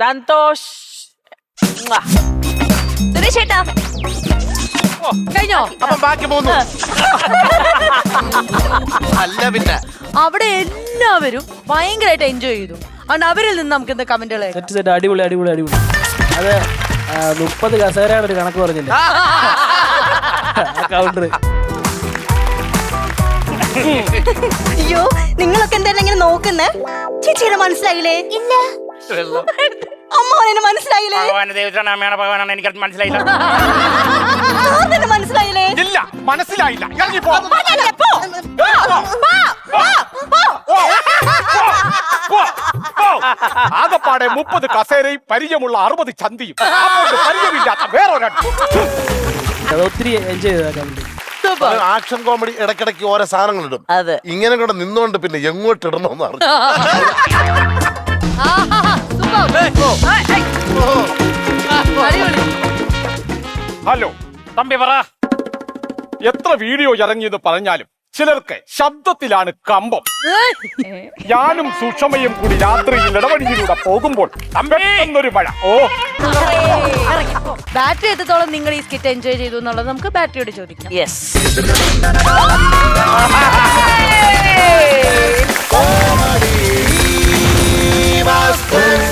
സന്തോഷ്. സുരേഷ് ചേട്ടാ കഴിഞ്ഞോ? അപ്പൊ ബാക്കി പോകുന്നു. അല്ല പിന്നെ അവിടെ എല്ലാവരും ഭയങ്കരമായിട്ട് എൻജോയ് ചെയ്തു. അതുകൊണ്ട് അവരിൽ നിന്ന് നമുക്ക് എന്താ കമന്റുകൾ സെറ്റ് അടിപൊളി അടിപൊളി അടിപൊളി. അത് 30 കസേരയാണ് ഒരു കണക്ക് പറഞ്ഞില്ലേ കൗണ്ടർ. അയ്യോ നിങ്ങളൊക്കെ എന്തായാലും ഇങ്ങനെ നോക്കുന്നേ? ചേച്ചിയെ മനസ്സിലായില്ലേ? ഇല്ല. അമ്മാവനെ മനസ്സിലായില്ലേ? ഭഗവാനാണ് എനിക്ക് മനസ്സിലായില്ല. മനസ്സിലായില്ലേ? ഇല്ല, മനസ്സിലായില്ല. ഇറങ്ങിപ്പോ. ആകപ്പാടെ 30 കസേരയും പരിചയമുള്ള 60 ചന്തിയും പരിചയമില്ലാത്ത വേറൊരു ഒത്തിരി എൻജോയ് ചെയ്ത ആക്ഷൻ കോമഡി. ഇടയ്ക്കിടയ്ക്ക് ഓരോ സാധനങ്ങൾ ഇടും. അതെ. ഇങ്ങനെ കൂടെ നിന്നുകൊണ്ട് പിന്നെ എങ്ങോട്ട് ഇടണമെന്ന് അറിഞ്ഞു. ഹലോ തമ്പി പറ. എത്ര വീഡിയോ ഇറങ്ങിയെന്ന് പറഞ്ഞാലും ചിലർക്ക് ശബ്ദത്തിലാണ് കമ്പം. ഞാനും സുഷമയും കൂടി രാത്രിയിൽ ഇടവഴിയിലൂടെ പോകുമ്പോൾ പെട്ടെന്നൊരു മഴ. ഓ, ബാറ്ററി എത്രത്തോളം നിങ്ങൾ ഈ സ്കിറ്റ് എൻജോയ് ചെയ്തു എന്നുള്ളത് നമുക്ക് ബാറ്ററിയോട് ചോദിക്കാം. യെസ്.